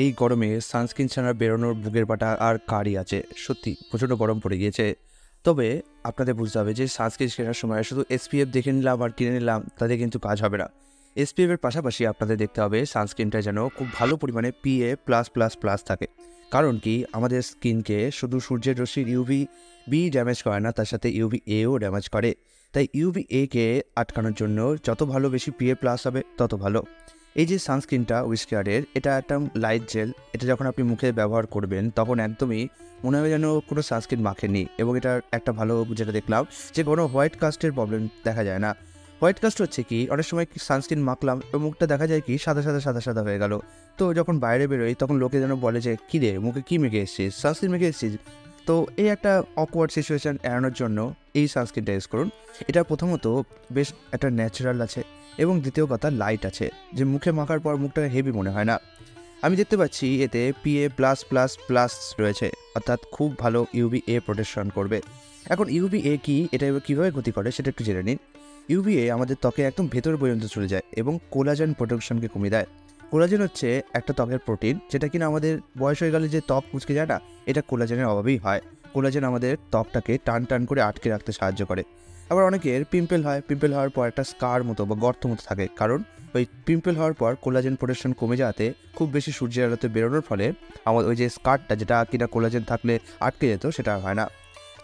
এই গরমে সানস্ক্রিন ছাড়া বেরোনোর বুকের পাটা আর কারই আছে। সত্যি প্রচণ্ড গরম পড়ে গিয়েছে। তবে আপনাদের বুঝতে হবে যে সানস্ক্রিন কেনার সময় শুধু এসপিএফ দেখে নিলাম আর কিনে নিলাম তাতে কিন্তু কাজ হবে না। এসপিএফ এর পাশাপাশি আপনাদের দেখতে হবে সানস্ক্রিনটা যেন খুব ভালো পরিমাণে পিএ প্লাস প্লাস প্লাস থাকে। কারণ কি আমাদের স্কিনকে শুধু সূর্যের রশ্মির ইউভি বি ড্যামেজ করে না, তার সাথে ইউভি এও ড্যামেজ করে। তাই ইউভি এ কে আটকানোর জন্য যত ভালো বেশি পিএ প্লাস হবে তত ভালো। এই যে সানস্ক্রিনটা উইশকেয়ারের, এটা একটা লাইট জেল। এটা যখন আপনি মুখে ব্যবহার করবেন তখন একদমই মনে হবে যেন কোনো সানস্ক্রিন মাখেনি। এবং এটার একটা ভালো যেটা দেখলাম যে কোনো হোয়াইট কাস্টের প্রবলেম দেখা যায় না। হোয়াইট কাস্ট হচ্ছে কি, অনেক সময় সানস্ক্রিন মাখলাম এবং মুখটা দেখা যায় কি সাদা সাদা সাদা সাদা হয়ে গেল। তো যখন বাইরে বেরোই তখন লোকে যেন বলে যে কী রে, মুখে কী মেখে এসেছিস, সানস্ক্রিন মেখে এসেছিস। তো এই একটা অকওয়ার্ড সিচুয়েশান এড়ানোর জন্য এই সানস্ক্রিনটা ইউজ করুন। এটা প্রথমত বেশ একটা ন্যাচারাল আছে এবং দ্বিতীয় কথা লাইট আছে, যে মুখে মাখার পর মুখটা হেভি মনে হয় না। আমি দেখতে পাচ্ছি এতে পিএ প্লাস প্লাস প্লাস রয়েছে, অর্থাৎ খুব ভালো ইউভি এ প্রোটেকশন করবে। এখন ইউভি এ কি, এটা কীভাবে ক্ষতি করে সেটা একটু জেনে নিন। ইউভি এ আমাদের ত্বকে একদম ভেতর পর্যন্ত চলে যায় এবং কোলাজেন প্রোটেকশনকে কমিয়ে দেয়। কোলাজেন হচ্ছে একটা ত্বকের প্রোটিন, যেটা কিনা আমাদের বয়স হয়ে গেলে যে ত্বক মুচকে যায় না, এটা কোলাজেনের অভাবেই হয়। কোলাজেন আমাদের ত্বকটাকে টান টান করে আটকে রাখতে সাহায্য করে। আবার অনেকের পিম্পল হয়, পিম্পল হওয়ার পর একটা স্কার মতো বা গর্ত মতো থাকে, কারণ ওই পিম্পল হওয়ার পর কোলাজেন প্রোটেকশন কমে যাওয়াতে খুব বেশি সূর্যের আলোতে বেরোনোর ফলে আমাদের ওই যে স্কারটা, যেটা কিনা কোলাজেন থাকলে আটকে যেত, সেটা হয় না।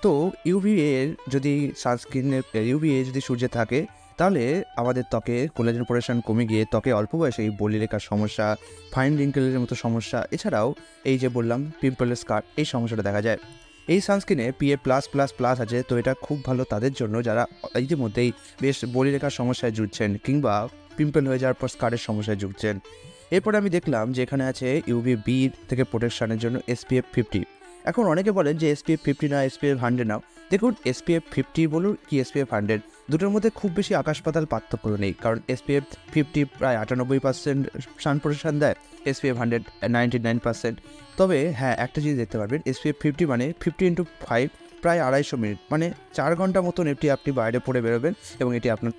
তো ইউভিএ যদি সানস্ক্রিনের ইউভিএ যদি সূর্যে থাকে, তাহলে আমাদের ত্বকে কোলাজেন প্রোটেকশন কমে গিয়ে ত্বকে অল্প বয়সে এই বলিরেখার সমস্যা, ফাইন রিঙ্কেলের মতো সমস্যা, এছাড়াও এই যে বললাম পিম্পলের স্কার, এই সমস্যাটা দেখা যায়। এই সানস্ক্রিনে পিএ প্লাস প্লাস প্লাস আছে, তো এটা খুব ভালো তাদের জন্য যারা ইতিমধ্যেই বেশ বলিরেখার সমস্যায় জুড়ছেন কিংবা পিম্পল হয়ে যাওয়ার পর স্কারের সমস্যায় জুড়ছেন। এরপরে আমি দেখলাম যে এখানে আছে ইউভি বি থেকে প্রোটেকশনের জন্য এসপিএফ 50। এখন অনেকে বলেন যে এসপিএফ 50 না এসপিএফ 100 নাও। দেখুন, এসপিএফ 50 বলুন কি এসপিএফ 100, দুটোর মধ্যে খুব বেশি আকাশ পাতাল পার্থক্য নেই। কারণ এসপিএফ 50 প্রায় 98% সান প্রোটেকশন দেয়, এসপিএফ 100 99%। তবে হ্যাঁ, একটা জিনিস দেখতে পারবেন, এসপিএফ 50 মানে 50x5 প্রায় 250 মিনিট, মানে 4 ঘন্টা মতন এটি আপনি বাইরে পড়ে বেরোবেন এবং এটি আপনার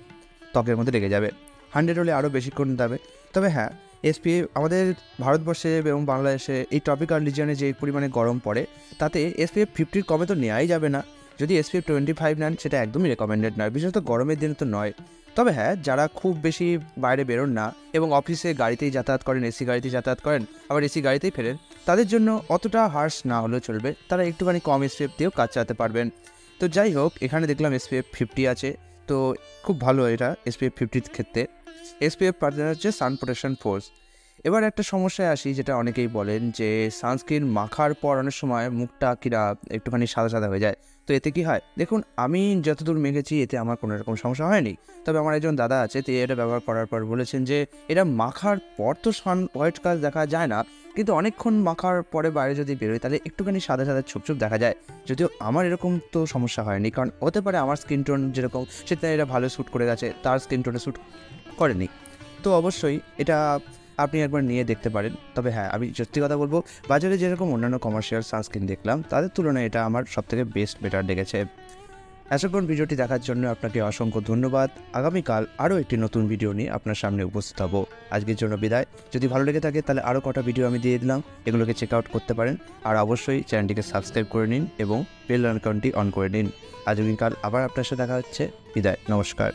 ত্বকের মধ্যে লেগে যাবে। 100 হলে আরও বেশিক্ষণ যাবে। তবে হ্যাঁ, এসপিএফ আমাদের ভারতবর্ষে এবং বাংলাদেশে এই ট্রপিক্যাল রিজিয়নে যে পরিমাণে গরম পড়ে, তাতে এসপিএফ 50 কমে তো নেওয়াই যাবে না। যদি এসপিএফ 25 নেন সেটা একদমই রেকমেন্ডেড নয়, বিশেষত গরমের দিনে তো নয়। তবে হ্যাঁ, যারা খুব বেশি বাইরে বেরোন না এবং অফিসে গাড়িতেই যাতায়াত করেন, এসি গাড়িতেই যাতায়াত করেন, আবার এসি গাড়িতেই ফেরেন, তাদের জন্য অতটা হার্শ না হলেও চলবে, তারা একটুখানি কম এসপিএফ দিয়েও কাজ চালাতে পারবেন। তো যাই হোক, এখানে দেখলাম এসপিএফ 50 আছে, তো খুব ভালো এটা এসপিএফ 50 ক্ষেত্রে। এসপিএফ পার্টনার হচ্ছে সান প্রোটেকশন ফোর্স। এবার একটা সমস্যায় আসি, যেটা অনেকেই বলেন যে সানস্ক্রিন মাখার পর অনেক সময় মুখটা কিনা একটুখানি সাদা সাদা হয়ে যায়। তো এতে কি হয়? দেখুন, আমি যতদূর মেখেছি এতে আমার কোনো রকম সমস্যা হয়নি। তবে আমার একজন দাদা আছে, তো এটা ব্যবহার করার পর বলেছেন যে এটা মাখার পর তো হোয়াইট কাজ দেখা যায় না, কিন্তু অনেকক্ষণ মাখার পরে বাইরে যদি বেরোয় তাহলে একটুখানি সাদা সাদা ছুপ দেখা যায়। যদিও আমার এরকম তো সমস্যা হয়নি, কারণ হতে পারে আমার স্কিন টোন যেরকম সেটা এটা ভালো শ্যুট করে গেছে, তার স্কিন টোনে শ্যুট করেনি। তো অবশ্যই এটা আপনি একবার নিয়ে দেখতে পারেন। তবে হ্যাঁ, আমি সত্যি কথা বলবো, বাজারে যেরকম অন্যান্য কমার্শিয়াল সানস্ক্রিন দেখলাম তাদের তুলনায় এটা আমার সবথেকে বেটার লেগেছে। এতক্ষণ ভিডিওটি দেখার জন্য আপনাকে অসংখ্য ধন্যবাদ। আগামীকাল আরও একটি নতুন ভিডিও নিয়ে আপনার সামনে উপস্থিত হব। আজকের জন্য বিদায়। যদি ভালো লেগে থাকে তাহলে আরও কটা ভিডিও আমি দিয়ে দিলাম, এগুলোকে চেক আউট করতে পারেন। আর অবশ্যই চ্যানেলটিকে সাবস্ক্রাইব করে নিন এবং বেল আইকনটি অন করে নিন। আগামীকাল আবার আপনার সাথে দেখা হচ্ছে। বিদায়, নমস্কার।